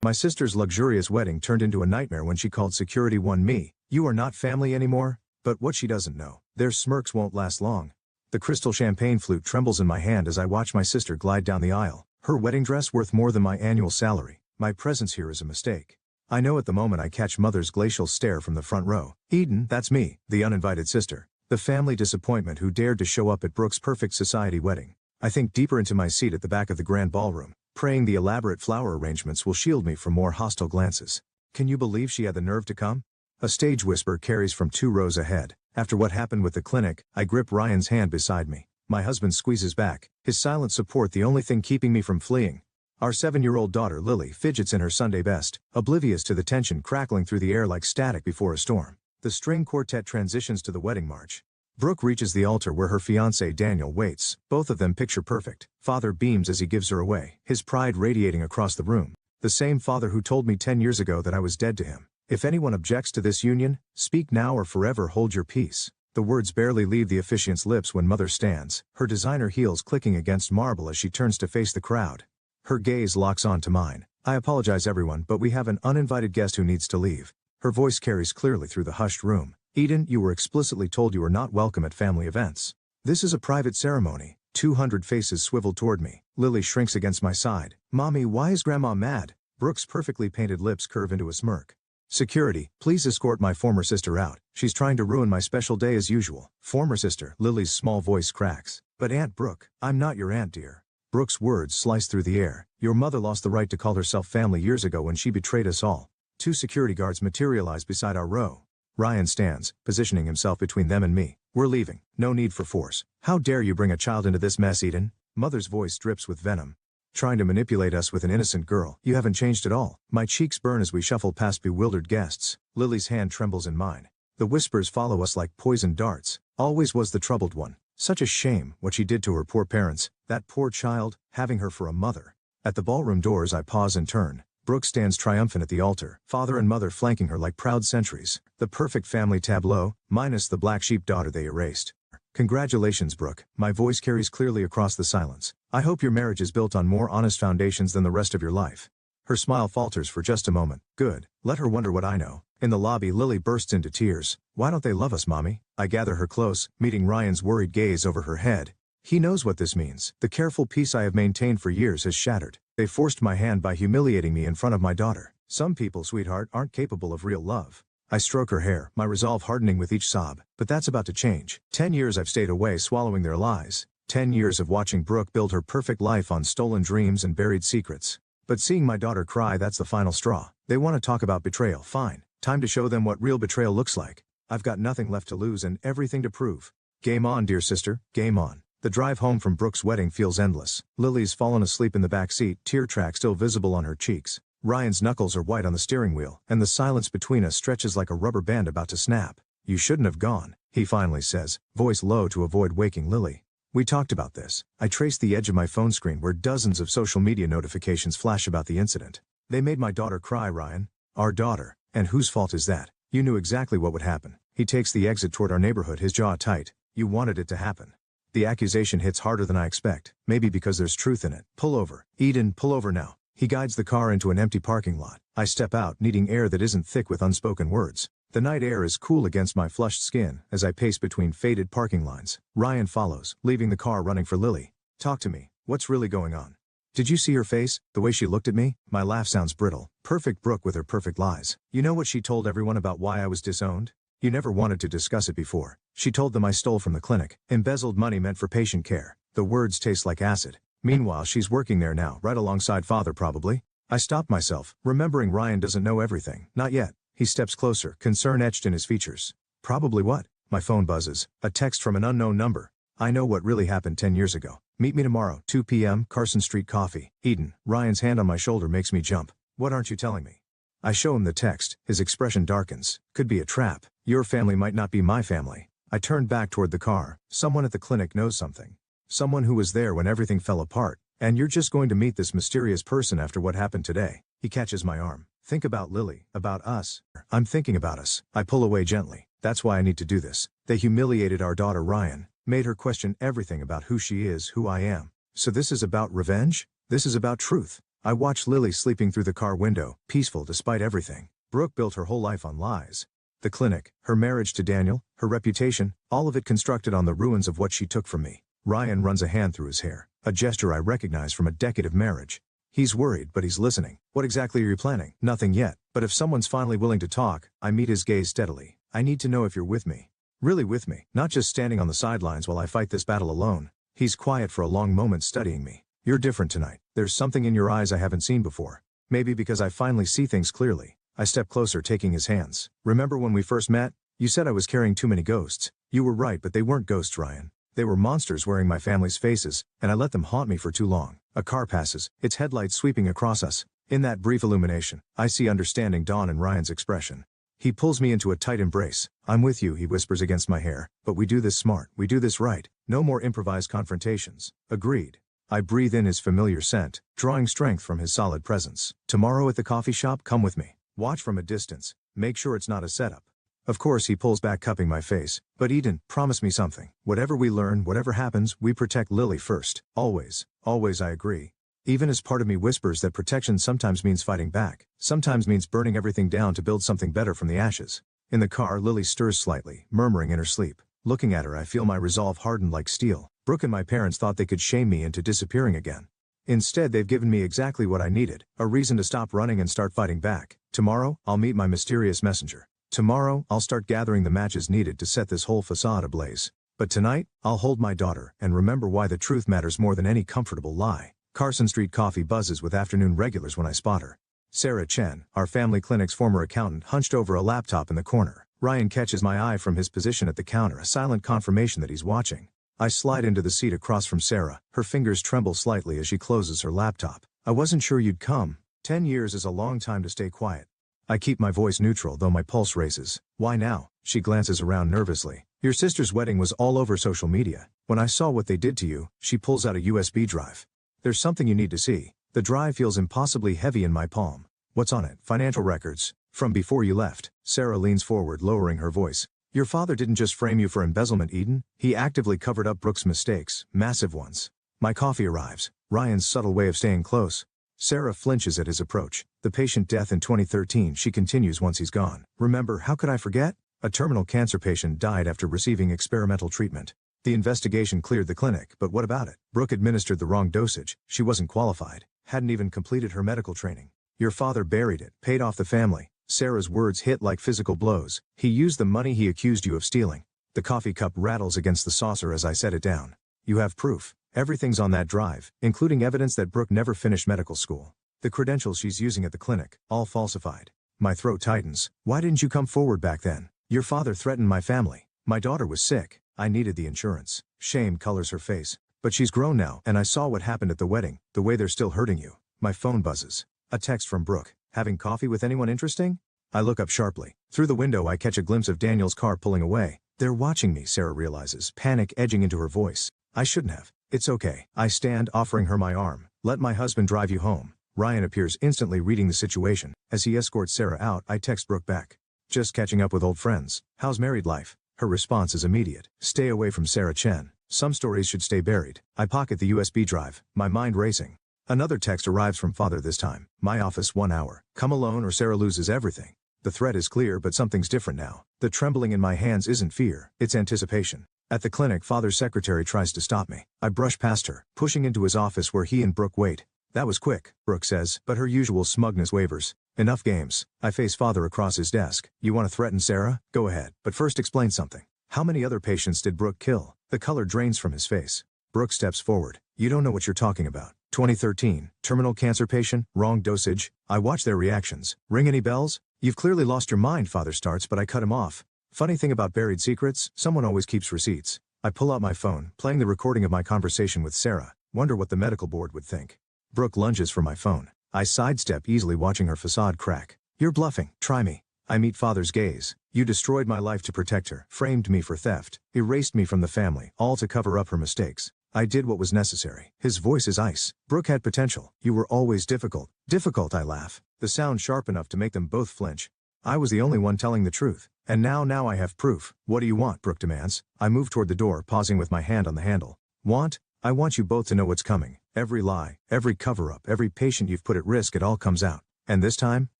My sister's luxurious wedding turned into a nightmare when she called security on me. You are not family anymore? But what she doesn't know, their smirks won't last long. The crystal champagne flute trembles in my hand as I watch my sister glide down the aisle, her wedding dress worth more than my annual salary. My presence here is a mistake. I know at the moment I catch Mother's glacial stare from the front row. Eden, that's me, the uninvited sister. The family disappointment who dared to show up at Brooke's perfect society wedding. I think deeper into my seat at the back of the grand ballroom, praying the elaborate flower arrangements will shield me from more hostile glances. Can you believe she had the nerve to come? A stage whisper carries from 2 rows ahead. After what happened with the clinic, I grip Ryan's hand beside me. My husband squeezes back, his silent support the only thing keeping me from fleeing. Our 7-year-old daughter Lily fidgets in her Sunday best, oblivious to the tension crackling through the air like static before a storm. The string quartet transitions to the wedding march. Brooke reaches the altar where her fiancé Daniel waits, both of them picture perfect. Father beams as he gives her away, his pride radiating across the room. The same father who told me 10 years ago that I was dead to him. If anyone objects to this union, speak now or forever hold your peace. The words barely leave the officiant's lips when Mother stands, her designer heels clicking against marble as she turns to face the crowd. Her gaze locks on to mine. I apologize everyone, but we have an uninvited guest who needs to leave. Her voice carries clearly through the hushed room. Eden, you were explicitly told you are not welcome at family events. This is a private ceremony. 200 faces swivel toward me. Lily shrinks against my side. Mommy, why is Grandma mad? Brooke's perfectly painted lips curve into a smirk. Security, please escort my former sister out. She's trying to ruin my special day as usual. Former sister, Lily's small voice cracks. But Aunt Brooke, I'm not your aunt, dear. Brooke's words slice through the air. Your mother lost the right to call herself family years ago when she betrayed us all. 2 security guards materialize beside our row. Ryan stands, positioning himself between them and me. We're leaving. No need for force. How dare you bring a child into this mess, Eden? Mother's voice drips with venom. Trying to manipulate us with an innocent girl. You haven't changed at all. My cheeks burn as we shuffle past bewildered guests. Lily's hand trembles in mine. The whispers follow us like poisoned darts. Always was the troubled one. Such a shame what she did to her poor parents. That poor child, having her for a mother. At the ballroom doors I pause and turn. Brooke stands triumphant at the altar, father and mother flanking her like proud sentries. The perfect family tableau, minus the black sheep daughter they erased. Congratulations, Brooke. My voice carries clearly across the silence. I hope your marriage is built on more honest foundations than the rest of your life. Her smile falters for just a moment. Good. Let her wonder what I know. In the lobby, Lily bursts into tears. Why don't they love us, Mommy? I gather her close, meeting Ryan's worried gaze over her head. He knows what this means. The careful peace I have maintained for years has shattered. They forced my hand by humiliating me in front of my daughter. Some people, sweetheart, aren't capable of real love. I stroke her hair, my resolve hardening with each sob. But that's about to change. 10 years I've stayed away swallowing their lies. 10 years of watching Brooke build her perfect life on stolen dreams and buried secrets. But seeing my daughter cry, that's the final straw. They want to talk about betrayal, fine. Time to show them what real betrayal looks like. I've got nothing left to lose and everything to prove. Game on, dear sister, game on. The drive home from Brooke's wedding feels endless. Lily's fallen asleep in the back seat, tear track still visible on her cheeks. Ryan's knuckles are white on the steering wheel, and the silence between us stretches like a rubber band about to snap. You shouldn't have gone, he finally says, voice low to avoid waking Lily. We talked about this. I traced the edge of my phone screen where dozens of social media notifications flash about the incident. They made my daughter cry, Ryan. Our daughter. And whose fault is that? You knew exactly what would happen. He takes the exit toward our neighborhood, his jaw tight. You wanted it to happen. The accusation hits harder than I expect, maybe because there's truth in it. Pull over. Eden, pull over now. He guides the car into an empty parking lot. I step out, needing air that isn't thick with unspoken words. The night air is cool against my flushed skin as I pace between faded parking lines. Ryan follows, leaving the car running for Lily. Talk to me. What's really going on? Did you see her face? The way she looked at me? My laugh sounds brittle. Perfect Brooke with her perfect lies. You know what she told everyone about why I was disowned? You never wanted to discuss it before. She told them I stole from the clinic. Embezzled money meant for patient care. The words taste like acid. Meanwhile, she's working there now, right alongside father probably. I stop myself, remembering Ryan doesn't know everything. Not yet. He steps closer, concern etched in his features. Probably what? My phone buzzes. A text from an unknown number. I know what really happened 10 years ago. Meet me tomorrow, 2 p.m., Carson Street Coffee. Eden. Ryan's hand on my shoulder makes me jump. What aren't you telling me? I show him the text. His expression darkens. Could be a trap. Your family might not be my family. I turn back toward the car. Someone at the clinic knows something. Someone who was there when everything fell apart. And you're just going to meet this mysterious person after what happened today. He catches my arm. Think about Lily, about us. I'm thinking about us. I pull away gently. That's why I need to do this. They humiliated our daughter Ryan, made her question everything about who she is, who I am. So this is about revenge? This is about truth. I watch Lily sleeping through the car window, peaceful despite everything. Brooke built her whole life on lies. The clinic, her marriage to Daniel, her reputation, all of it constructed on the ruins of what she took from me. Ryan runs a hand through his hair, a gesture I recognize from a decade of marriage. He's worried, but he's listening. What exactly are you planning? Nothing yet, but if someone's finally willing to talk, I meet his gaze steadily. I need to know if you're with me. Really with me, not just standing on the sidelines while I fight this battle alone. He's quiet for a long moment studying me. You're different tonight. There's something in your eyes I haven't seen before. Maybe because I finally see things clearly. I step closer, taking his hands. Remember when we first met? You said I was carrying too many ghosts. You were right, but they weren't ghosts, Ryan. They were monsters wearing my family's faces, and I let them haunt me for too long. A car passes, its headlights sweeping across us. In that brief illumination, I see understanding dawn in Ryan's expression. He pulls me into a tight embrace. I'm with you, he whispers against my hair, but we do this smart, we do this right. No more improvised confrontations. Agreed. I breathe in his familiar scent, drawing strength from his solid presence. Tomorrow at the coffee shop, come with me. Watch from a distance. Make sure it's not a setup. Of course he pulls back, cupping my face. But Eden, promise me something. Whatever we learn, whatever happens, we protect Lily first. Always. Always, I agree. Even as part of me whispers that protection sometimes means fighting back. Sometimes means burning everything down to build something better from the ashes. In the car, Lily stirs slightly, murmuring in her sleep. Looking at her, I feel my resolve harden like steel. Brooke and my parents thought they could shame me into disappearing again. Instead, they've given me exactly what I needed, a reason to stop running and start fighting back. Tomorrow, I'll meet my mysterious messenger. Tomorrow, I'll start gathering the matches needed to set this whole facade ablaze. But tonight, I'll hold my daughter and remember why the truth matters more than any comfortable lie. Carson Street Coffee buzzes with afternoon regulars when I spot her. Sarah Chen, our family clinic's former accountant, hunched over a laptop in the corner. Ryan catches my eye from his position at the counter, a silent confirmation that he's watching. I slide into the seat across from Sarah. Her fingers tremble slightly as she closes her laptop. I wasn't sure you'd come. 10 years is a long time to stay quiet. I keep my voice neutral, though my pulse races. Why now? She glances around nervously. Your sister's wedding was all over social media. When I saw what they did to you, she pulls out a USB drive. There's something you need to see. The drive feels impossibly heavy in my palm. What's on it? Financial records. From before you left. Sarah leans forward, lowering her voice. Your father didn't just frame you for embezzlement, Eden. He actively covered up Brooke's mistakes, massive ones. My coffee arrives. Ryan's subtle way of staying close. Sarah flinches at his approach. The patient death in 2013, she continues once he's gone. Remember, how could I forget? A terminal cancer patient died after receiving experimental treatment. The investigation cleared the clinic, but what about it? Brooke administered the wrong dosage. She wasn't qualified. Hadn't even completed her medical training. Your father buried it, paid off the family. Sarah's words hit like physical blows. He used the money he accused you of stealing. The coffee cup rattles against the saucer as I set it down. You have proof. Everything's on that drive, including evidence that Brooke never finished medical school. The credentials she's using at the clinic, all falsified. My throat tightens. Why didn't you come forward back then? Your father threatened my family. My daughter was sick. I needed the insurance. Shame colors her face. But she's grown now, and I saw what happened at the wedding, the way they're still hurting you. My phone buzzes. A text from Brooke. Having coffee with anyone interesting? I look up sharply. Through the window I catch a glimpse of Daniel's car pulling away. They're watching me, Sarah realizes, panic edging into her voice. I shouldn't have. It's okay. I stand, offering her my arm. Let my husband drive you home. Ryan appears instantly reading the situation. As he escorts Sarah out, I text Brooke back. Just catching up with old friends. How's married life? Her response is immediate. Stay away from Sarah Chen. Some stories should stay buried. I pocket the USB drive, my mind racing. Another text arrives from father this time. My office, 1 hour. Come alone or Sarah loses everything. The threat is clear, but something's different now. The trembling in my hands isn't fear, it's anticipation. At the clinic, father's secretary tries to stop me. I brush past her, pushing into his office where he and Brooke wait. That was quick, Brooke says, but her usual smugness wavers. Enough games. I face father across his desk. You want to threaten Sarah? Go ahead, but first explain something. How many other patients did Brooke kill? The color drains from his face. Brooke steps forward. You don't know what you're talking about. 2013, terminal cancer patient, wrong dosage. I watch their reactions. Ring any bells? You've clearly lost your mind, father starts, but I cut him off. Funny thing about buried secrets, someone always keeps receipts. I pull out my phone, playing the recording of my conversation with Sarah. Wonder what the medical board would think. Brooke lunges for my phone. I sidestep, easily watching her facade crack. You're bluffing. Try me. I meet father's gaze. You destroyed my life to protect her, framed me for theft, erased me from the family, all to cover up her mistakes. I did what was necessary. His voice is ice. Brooke had potential. You were always difficult. Difficult, I laugh. The sound sharp enough to make them both flinch. I was the only one telling the truth. And now I have proof. What do you want? Brooke demands. I move toward the door, pausing with my hand on the handle. Want? I want you both to know what's coming. Every lie, every cover-up, every patient you've put at risk, it all comes out. And this time,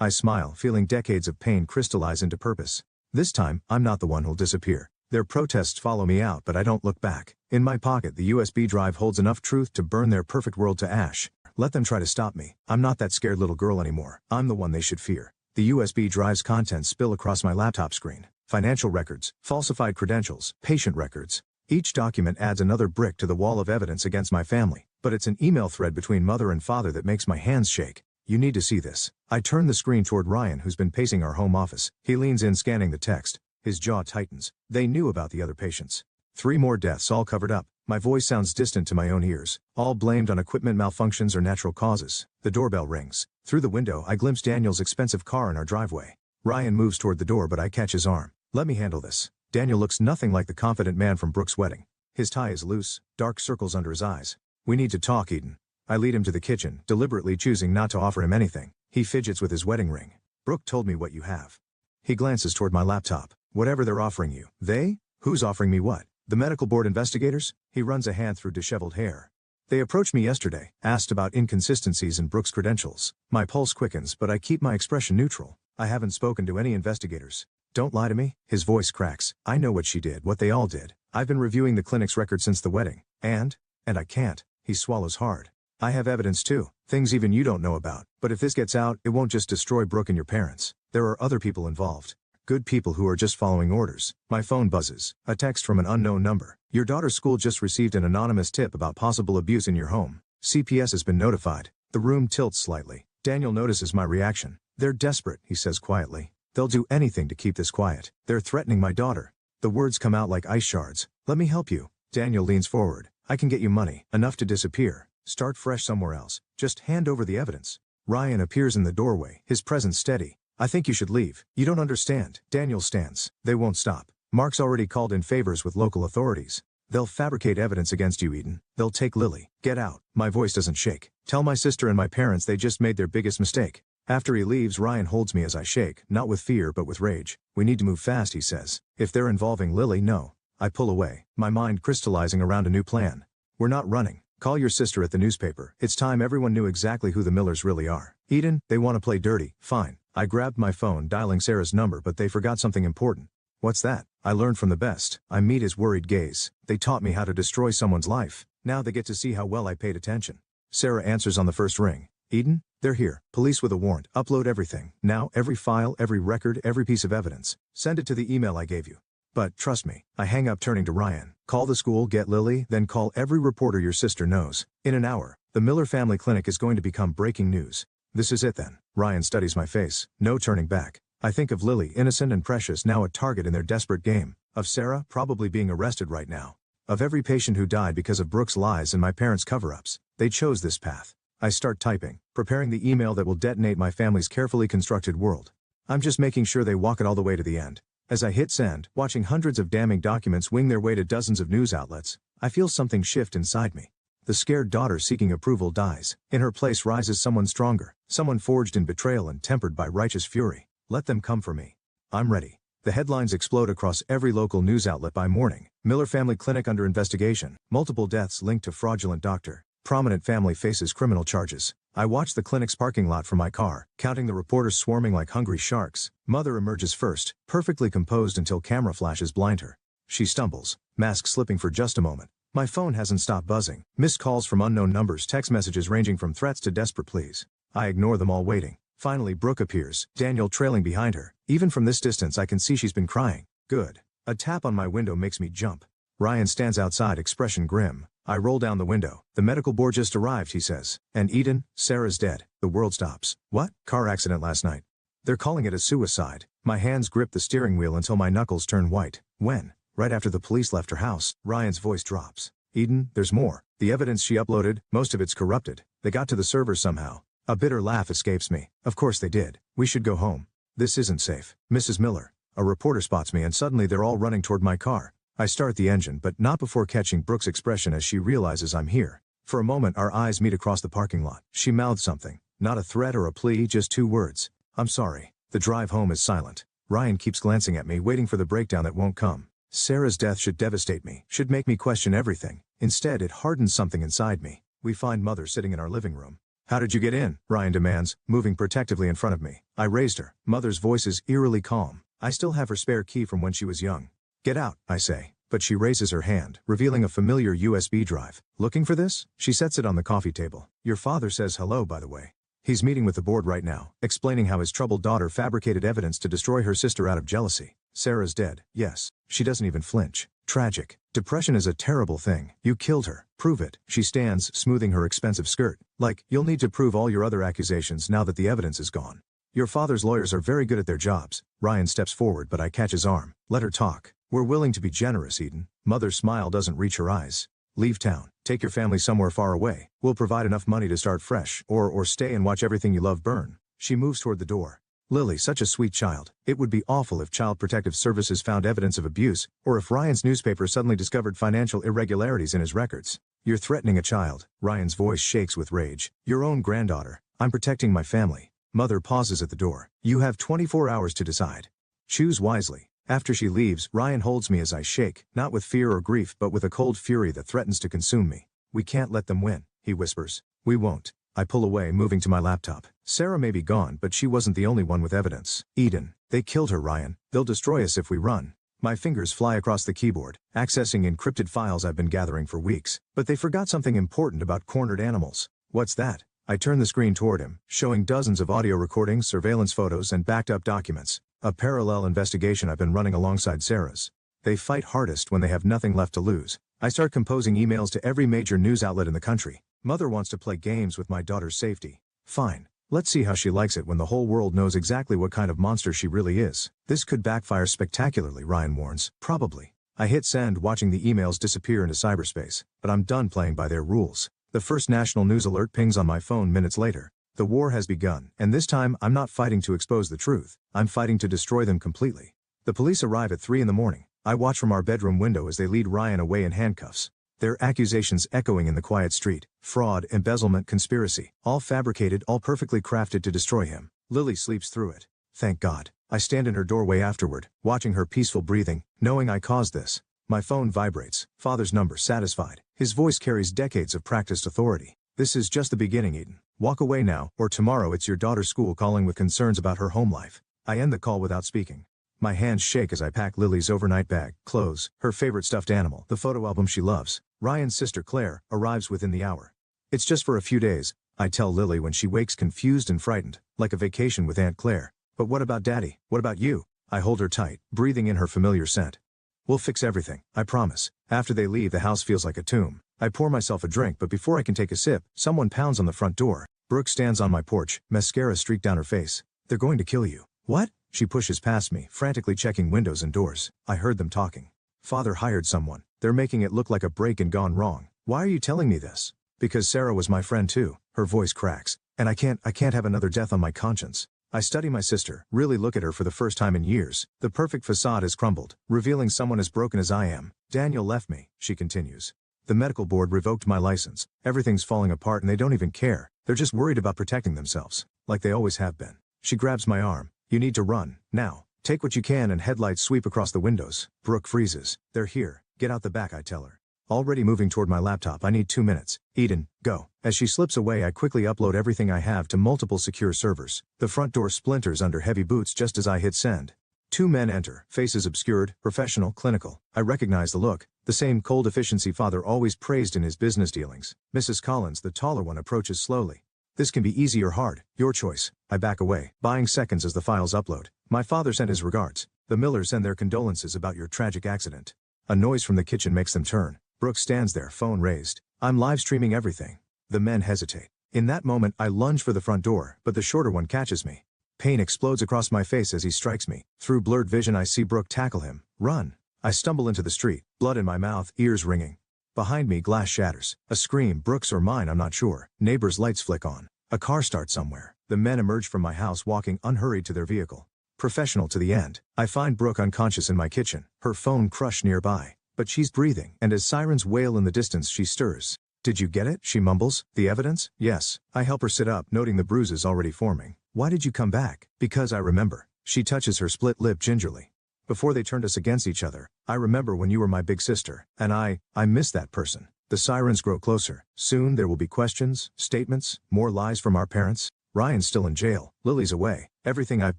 I smile, feeling decades of pain crystallize into purpose. This time, I'm not the one who'll disappear. Their protests follow me out, but I don't look back. In my pocket, the USB drive holds enough truth to burn their perfect world to ash. Let them try to stop me. I'm not that scared little girl anymore. I'm the one they should fear. The USB drive's contents spill across my laptop screen. Financial records, falsified credentials, patient records. Each document adds another brick to the wall of evidence against my family, but it's an email thread between mother and father that makes my hands shake. You need to see this. I turn the screen toward Ryan, who's been pacing our home office. He leans in, scanning the text. His jaw tightens. They knew about the other patients. 3 more deaths, all covered up. My voice sounds distant to my own ears, all blamed on equipment malfunctions or natural causes. The doorbell rings. Through the window, I glimpse Daniel's expensive car in our driveway. Ryan moves toward the door, but I catch his arm. Let me handle this. Daniel looks nothing like the confident man from Brooke's wedding. His tie is loose, dark circles under his eyes. We need to talk, Eden. I lead him to the kitchen, deliberately choosing not to offer him anything. He fidgets with his wedding ring. Brooke told me what you have. He glances toward my laptop. Whatever they're offering you. They? Who's offering me what? The medical board investigators? He runs a hand through disheveled hair. They approached me yesterday, asked about inconsistencies in Brooke's credentials. My pulse quickens, but I keep my expression neutral. I haven't spoken to any investigators. Don't lie to me. His voice cracks. I know what she did, what they all did. I've been reviewing the clinic's record since the wedding. And I can't. He swallows hard. I have evidence too, things even you don't know about. But if this gets out, it won't just destroy Brooke and your parents. There are other people involved. Good people who are just following orders. My phone buzzes. A text from an unknown number. Your daughter's school just received an anonymous tip about possible abuse in your home. CPS has been notified. The room tilts slightly. Daniel notices my reaction. They're desperate, he says quietly. They'll do anything to keep this quiet. They're threatening my daughter. The words come out like ice shards. Let me help you. Daniel leans forward. I can get you money, enough to disappear. Start fresh somewhere else. Just hand over the evidence. Ryan appears in the doorway, his presence steady. I think you should leave. You don't understand. Daniel stands. They won't stop. Mark's already called in favors with local authorities. They'll fabricate evidence against you, Eden. They'll take Lily. Get out. My voice doesn't shake. Tell my sister and my parents they just made their biggest mistake. After he leaves, Ryan holds me as I shake, not with fear but with rage. We need to move fast, he says. If they're involving Lily, no. I pull away, my mind crystallizing around a new plan. We're not running. Call your sister at the newspaper. It's time everyone knew exactly who the Millers really are. Eden, they want to play dirty. Fine. I grabbed my phone, dialing Sarah's number, but they forgot something important. What's that? I learned from the best. I meet his worried gaze. They taught me how to destroy someone's life. Now they get to see how well I paid attention. Sarah answers on the first ring. Eden, they're here. Police with a warrant. Upload everything. Now, every file, every record, every piece of evidence. Send it to the email I gave you. But, trust me. I hang up, turning to Ryan. Call the school, get Lily, then call every reporter your sister knows. In an hour, the Miller Family Clinic is going to become breaking news. This is it then. Ryan studies my face. No turning back. I think of Lily, innocent and precious, now a target in their desperate game. Of Sarah, probably being arrested right now. Of every patient who died because of Brooke's lies and my parents' cover-ups. They chose this path. I start typing, preparing the email that will detonate my family's carefully constructed world. I'm just making sure they walk it all the way to the end. As I hit send, watching hundreds of damning documents wing their way to dozens of news outlets, I feel something shift inside me. The scared daughter seeking approval dies. In her place rises someone stronger, someone forged in betrayal and tempered by righteous fury. Let them come for me. I'm ready. The headlines explode across every local news outlet by morning. Miller Family Clinic under investigation. Multiple deaths linked to fraudulent doctor. Prominent family faces criminal charges. I watch the clinic's parking lot from my car, counting the reporters swarming like hungry sharks. Mother emerges first, perfectly composed until camera flashes blind her. She stumbles, mask slipping for just a moment. My phone hasn't stopped buzzing. Missed calls from unknown numbers, text messages ranging from threats to desperate pleas. I ignore them all, waiting. Finally, Brooke appears, Daniel trailing behind her. Even from this distance I can see she's been crying. Good. A tap on my window makes me jump. Ryan stands outside, expression grim. I roll down the window. The medical board just arrived, he says. And Eden, Sarah's dead. The world stops. What? Car accident last night. They're calling it a suicide. My hands grip the steering wheel until my knuckles turn white. When? Right after the police left her house. Ryan's voice drops. Eden, there's more. The evidence she uploaded, most of it's corrupted. They got to the server somehow. A bitter laugh escapes me. Of course they did. We should go home. This isn't safe. Mrs. Miller. A reporter spots me and suddenly they're all running toward my car. I start the engine, but not before catching Brooke's expression as she realizes I'm here. For a moment our eyes meet across the parking lot. She mouths something. Not a threat or a plea, just 2 words. I'm sorry. The drive home is silent. Ryan keeps glancing at me, waiting for the breakdown that won't come. Sarah's death should devastate me, should make me question everything. Instead, it hardens something inside me. We find Mother sitting in our living room. How did you get in? Ryan demands, moving protectively in front of me. I raised her. Mother's voice is eerily calm. I still have her spare key from when she was young. Get out, I say, but she raises her hand, revealing a familiar USB drive. Looking for this? She sets it on the coffee table. Your father says hello, by the way. He's meeting with the board right now, explaining how his troubled daughter fabricated evidence to destroy her sister out of jealousy. Sarah's dead. Yes. She doesn't even flinch. Tragic. Depression is a terrible thing. You killed her. Prove it. She stands, smoothing her expensive skirt. Like, you'll need to prove all your other accusations now that the evidence is gone. Your father's lawyers are very good at their jobs. Ryan steps forward, but I catch his arm. Let her talk. We're willing to be generous, Eden. Mother's smile doesn't reach her eyes. Leave town. Take your family somewhere far away. We'll provide enough money to start fresh, or stay and watch everything you love burn. She moves toward the door. Lily, such a sweet child. It would be awful if Child Protective Services found evidence of abuse, or if Ryan's newspaper suddenly discovered financial irregularities in his records. You're threatening a child. Ryan's voice shakes with rage. Your own granddaughter. I'm protecting my family. Mother pauses at the door. You have 24 hours to decide. Choose wisely. After she leaves, Ryan holds me as I shake, not with fear or grief but with a cold fury that threatens to consume me. We can't let them win, he whispers. We won't. I pull away, moving to my laptop. Sarah may be gone, but she wasn't the only one with evidence. Eden. They killed her, Ryan. They'll destroy us if we run. My fingers fly across the keyboard, accessing encrypted files I've been gathering for weeks. But they forgot something important about cornered animals. What's that? I turn the screen toward him, showing dozens of audio recordings, surveillance photos, and backed-up documents. A parallel investigation I've been running alongside Sarah's. They fight hardest when they have nothing left to lose. I start composing emails to every major news outlet in the country. Mother wants to play games with my daughter's safety. Fine. Let's see how she likes it when the whole world knows exactly what kind of monster she really is. This could backfire spectacularly, Ryan warns. Probably. I hit send, watching the emails disappear into cyberspace. But I'm done playing by their rules. The first national news alert pings on my phone minutes later. The war has begun, and this time I'm not fighting to expose the truth. I'm fighting to destroy them completely. The police arrive at 3 in the morning. I watch from our bedroom window as they lead Ryan away in handcuffs. Their accusations echoing in the quiet street. Fraud, embezzlement, conspiracy. All fabricated, all perfectly crafted to destroy him. Lily sleeps through it. Thank God. I stand in her doorway afterward, watching her peaceful breathing, knowing I caused this. My phone vibrates. Father's number, satisfied. His voice carries decades of practiced authority. This is just the beginning, Eden. Walk away now, or tomorrow it's your daughter's school calling with concerns about her home life. I end the call without speaking. My hands shake as I pack Lily's overnight bag, clothes, her favorite stuffed animal, the photo album she loves. Ryan's sister Claire arrives within the hour. It's just for a few days, I tell Lily when she wakes confused and frightened, like a vacation with Aunt Claire. But what about Daddy? What about you? I hold her tight, breathing in her familiar scent. We'll fix everything, I promise. After they leave, the house feels like a tomb. I pour myself a drink, but before I can take a sip, someone pounds on the front door. Brooke stands on my porch, mascara streaked down her face. They're going to kill you. What? She pushes past me, frantically checking windows and doors. I heard them talking. Father hired someone. They're making it look like a break-in gone wrong. Why are you telling me this? Because Sarah was my friend too. Her voice cracks. And I can't have another death on my conscience. I study my sister, really look at her for the first time in years. The perfect facade has crumbled, revealing someone as broken as I am. Daniel left me, she continues. The medical board revoked my license. Everything's falling apart and they don't even care. They're just worried about protecting themselves. Like they always have been. She grabs my arm. You need to run, now. Take what you can, and headlights sweep across the windows. Brooke freezes. They're here. Get out the back, I tell her. Already moving toward my laptop, I need 2 minutes. Eden, go. As she slips away, I quickly upload everything I have to multiple secure servers. The front door splinters under heavy boots just as I hit send. 2 men enter, faces obscured, professional, clinical. I recognize the look. The same cold efficiency Father always praised in his business dealings. Mrs. Collins, the taller one, approaches slowly. This can be easy or hard, your choice. I back away, buying seconds as the files upload. My father sent his regards. The Millers send their condolences about your tragic accident. A noise from the kitchen makes them turn. Brooke stands there, phone raised. I'm live streaming everything. The men hesitate. In that moment, I lunge for the front door, but the shorter one catches me. Pain explodes across my face as he strikes me. Through blurred vision, I see Brooke tackle him. Run. I stumble into the street, blood in my mouth, ears ringing. Behind me, glass shatters. A scream, Brooke's or mine, I'm not sure. Neighbors' lights flick on. A car starts somewhere. The men emerge from my house, walking unhurried to their vehicle. Professional to the end. I find Brooke unconscious in my kitchen, her phone crushed nearby. But she's breathing, and as sirens wail in the distance, she stirs. Did you get it? She mumbles. The evidence? Yes. I help her sit up, noting the bruises already forming. Why did you come back? Because I remember. She touches her split lip gingerly. Before they turned us against each other, I remember when you were my big sister, and I miss that person. The sirens grow closer. Soon there will be questions, statements, more lies from our parents. Ryan's still in jail. Lily's away. Everything I've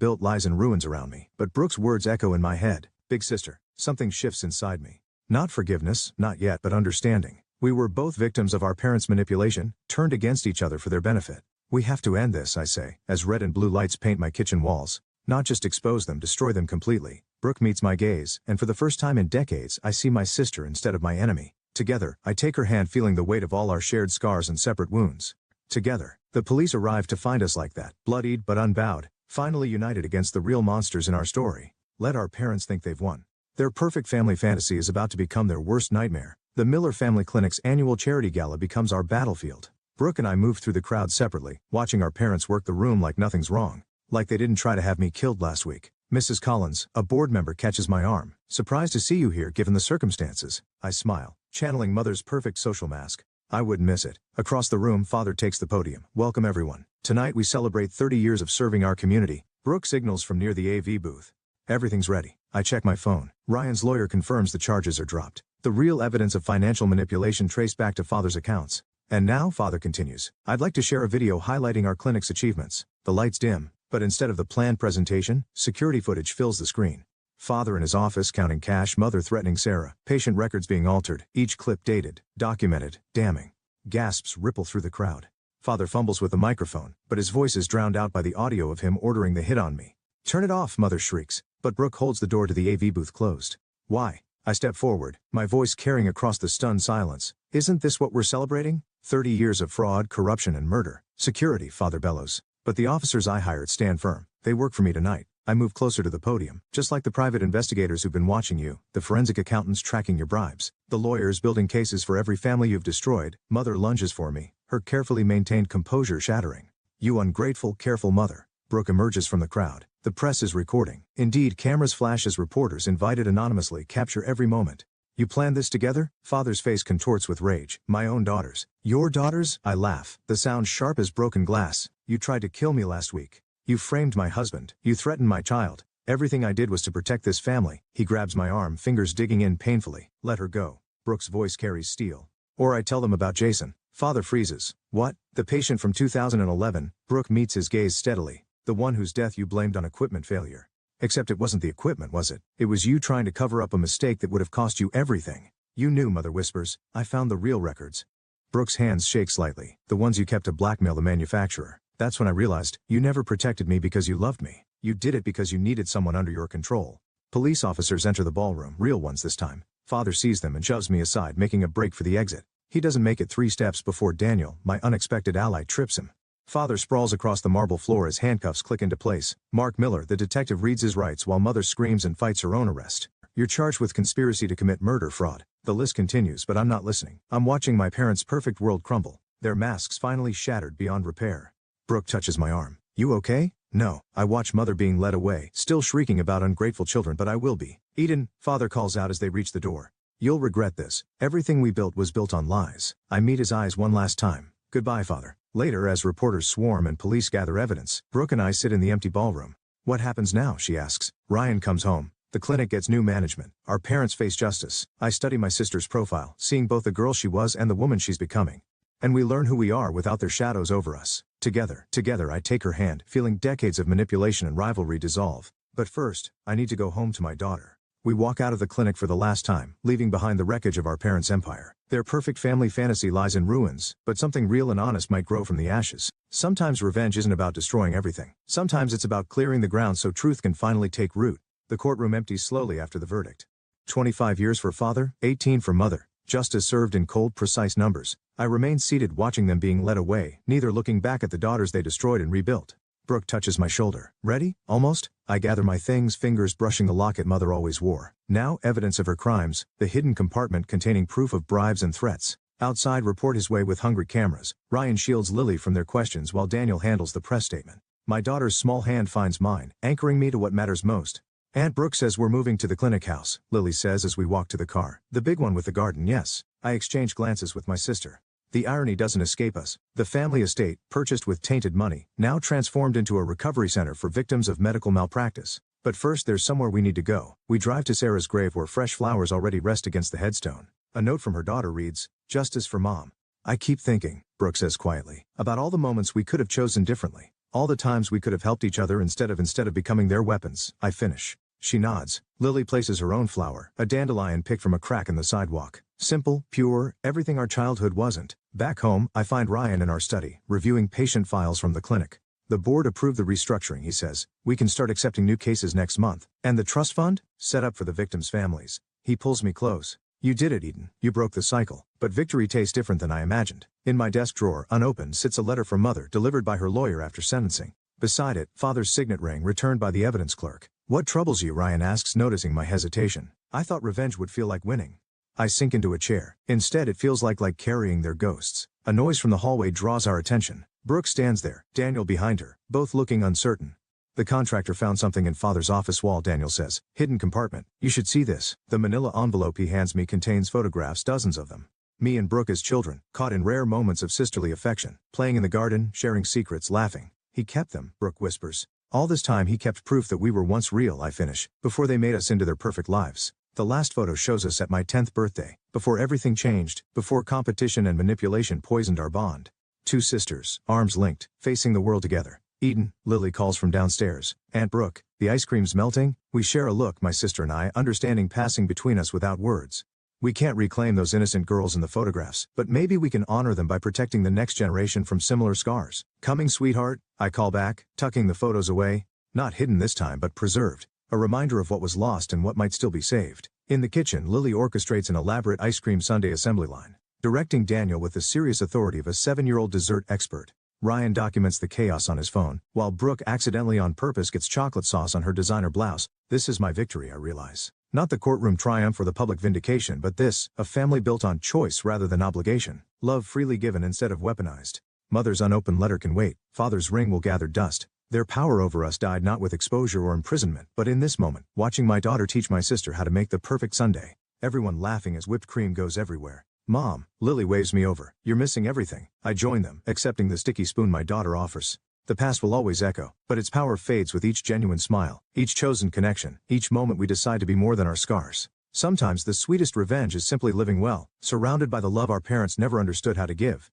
built lies in ruins around me. But Brooke's words echo in my head. Big sister. Something shifts inside me. Not forgiveness, not yet, but understanding. We were both victims of our parents' manipulation, turned against each other for their benefit. We have to end this, I say, as red and blue lights paint my kitchen walls. Not just expose them, destroy them completely. Brooke meets my gaze, and for the first time in decades I see my sister instead of my enemy. Together, I take her hand, feeling the weight of all our shared scars and separate wounds. Together, the police arrive to find us like that, bloodied but unbowed, finally united against the real monsters in our story. Let our parents think they've won. Their perfect family fantasy is about to become their worst nightmare. The Miller Family Clinic's annual charity gala becomes our battlefield. Brooke and I move through the crowd separately, watching our parents work the room like nothing's wrong. Like they didn't try to have me killed last week. Mrs. Collins, a board member, catches my arm. Surprised to see you here given the circumstances. I smile, channeling Mother's perfect social mask. I wouldn't miss it. Across the room, Father takes the podium. Welcome everyone. Tonight we celebrate 30 years of serving our community. Brooke signals from near the AV booth. Everything's ready. I check my phone. Ryan's lawyer confirms the charges are dropped. The real evidence of financial manipulation traced back to Father's accounts. And now, Father continues, I'd like to share a video highlighting our clinic's achievements. The lights dim, but instead of the planned presentation, security footage fills the screen. Father in his office counting cash, Mother threatening Sarah, patient records being altered, each clip dated, documented, damning. Gasps ripple through the crowd. Father fumbles with the microphone, but his voice is drowned out by the audio of him ordering the hit on me. Turn it off, Mother shrieks, but Brooke holds the door to the AV booth closed. Why? I step forward, my voice carrying across the stunned silence. Isn't this what we're celebrating? 30 years of fraud, corruption and murder. Security, Father bellows. But the officers I hired stand firm. They work for me tonight. I move closer to the podium, just like the private investigators who've been watching you, the forensic accountants tracking your bribes, the lawyers building cases for every family you've destroyed. Mother lunges for me, her carefully maintained composure shattering. You ungrateful, careful mother. Brooke emerges from the crowd. The press is recording. Indeed, cameras flash as reporters invited anonymously capture every moment. You planned this together? Father's face contorts with rage. My own daughters. Your daughters? I laugh, the sound sharp as broken glass. You tried to kill me last week. You framed my husband. You threatened my child. Everything I did was to protect this family. He grabs my arm, fingers digging in painfully. Let her go. Brooke's voice carries steel. Or I tell them about Jason. Father freezes. What? The patient from 2011. Brooke meets his gaze steadily. The one whose death you blamed on equipment failure. Except it wasn't the equipment, was it? It was you trying to cover up a mistake that would have cost you everything. You knew, Mother whispers. I found the real records. Brooke's hands shake slightly. The ones you kept to blackmail the manufacturer. That's when I realized, you never protected me because you loved me. You did it because you needed someone under your control. Police officers enter the ballroom, real ones this time. Father sees them and shoves me aside, making a break for the exit. He doesn't make it 3 steps before Daniel, my unexpected ally, trips him. Father sprawls across the marble floor as handcuffs click into place. Mark Miller, the detective, reads his rights while Mother screams and fights her own arrest. You're charged with conspiracy to commit murder, fraud. The list continues, but I'm not listening. I'm watching my parents' perfect world crumble. Their masks finally shattered beyond repair. Brooke touches my arm. You okay? No. I watch Mother being led away, still shrieking about ungrateful children, but I will be. Eden, Father calls out as they reach the door. You'll regret this. Everything we built was built on lies. I meet his eyes one last time. Goodbye, Father. Later, as reporters swarm and police gather evidence, Brooke and I sit in the empty ballroom. What happens now, she asks. Ryan comes home. The clinic gets new management. Our parents face justice. I study my sister's profile, seeing both the girl she was and the woman she's becoming. And we learn who we are without their shadows over us. Together, I take her hand, feeling decades of manipulation and rivalry dissolve. But first, I need to go home to my daughter. We walk out of the clinic for the last time, leaving behind the wreckage of our parents' empire. Their perfect family fantasy lies in ruins, but something real and honest might grow from the ashes. Sometimes revenge isn't about destroying everything. Sometimes it's about clearing the ground so truth can finally take root. The courtroom empties slowly after the verdict. 25 years for Father, 18 for Mother. Justice served in cold, precise numbers. I remain seated watching them being led away, neither looking back at the daughters they destroyed and rebuilt. Brooke touches my shoulder. Ready? Almost? I gather my things, fingers brushing the locket Mother always wore. Now, evidence of her crimes, the hidden compartment containing proof of bribes and threats. Outside report his way with hungry cameras. Ryan shields Lily from their questions while Daniel handles the press statement. My daughter's small hand finds mine, anchoring me to what matters most. Aunt Brooke says we're moving to the clinic house, Lily says as we walk to the car. The big one with the garden, yes. I exchange glances with my sister. The irony doesn't escape us. The family estate, purchased with tainted money, now transformed into a recovery center for victims of medical malpractice. But first there's somewhere we need to go. We drive to Sarah's grave where fresh flowers already rest against the headstone. A note from her daughter reads, "Justice for Mom." I keep thinking, Brooke says quietly, about all the moments we could have chosen differently. All the times we could have helped each other instead of becoming their weapons. I finish. She nods. Lily places her own flower, a dandelion picked from a crack in the sidewalk. Simple, pure, everything our childhood wasn't. Back home, I find Ryan in our study, reviewing patient files from the clinic. The board approved the restructuring, he says. We can start accepting new cases next month. And the trust fund? Set up for the victims' families. He pulls me close. You did it, Eden. You broke the cycle. But victory tastes different than I imagined. In my desk drawer, unopened, sits a letter from Mother delivered by her lawyer after sentencing. Beside it, Father's signet ring returned by the evidence clerk. What troubles you? Ryan asks, noticing my hesitation. I thought revenge would feel like winning. I sink into a chair. Instead, it feels like carrying their ghosts. A noise from the hallway draws our attention. Brooke stands there, Daniel behind her, both looking uncertain. The contractor found something in Father's office wall, Daniel says. Hidden compartment. You should see this. The manila envelope he hands me contains photographs, dozens of them. Me and Brooke as children, caught in rare moments of sisterly affection, playing in the garden, sharing secrets, laughing. He kept them, Brooke whispers. All this time he kept proof that we were once real, I finish, before they made us into their perfect lives. The last photo shows us at my 10th birthday, before everything changed, before competition and manipulation poisoned our bond. Two sisters, arms linked, facing the world together. Eden, Lily calls from downstairs. Aunt Brooke, the ice cream's melting. We share a look, my sister and I, understanding passing between us without words. We can't reclaim those innocent girls in the photographs, but maybe we can honor them by protecting the next generation from similar scars. Coming, sweetheart, I call back, tucking the photos away. Not hidden this time, but preserved. A reminder of what was lost and what might still be saved. In the kitchen, Lily orchestrates an elaborate ice cream sundae assembly line, directing Daniel with the serious authority of a 7-year-old dessert expert. Ryan documents the chaos on his phone, while Brooke accidentally on purpose gets chocolate sauce on her designer blouse. This is my victory, I realize. Not the courtroom triumph or the public vindication, but this, a family built on choice rather than obligation. Love freely given instead of weaponized. Mother's unopened letter can wait. Father's ring will gather dust. Their power over us died not with exposure or imprisonment, but in this moment, watching my daughter teach my sister how to make the perfect sundae. Everyone laughing as whipped cream goes everywhere. Mom, Lily waves me over. You're missing everything. I join them, accepting the sticky spoon my daughter offers. The past will always echo, but its power fades with each genuine smile, each chosen connection, each moment we decide to be more than our scars. Sometimes the sweetest revenge is simply living well, surrounded by the love our parents never understood how to give.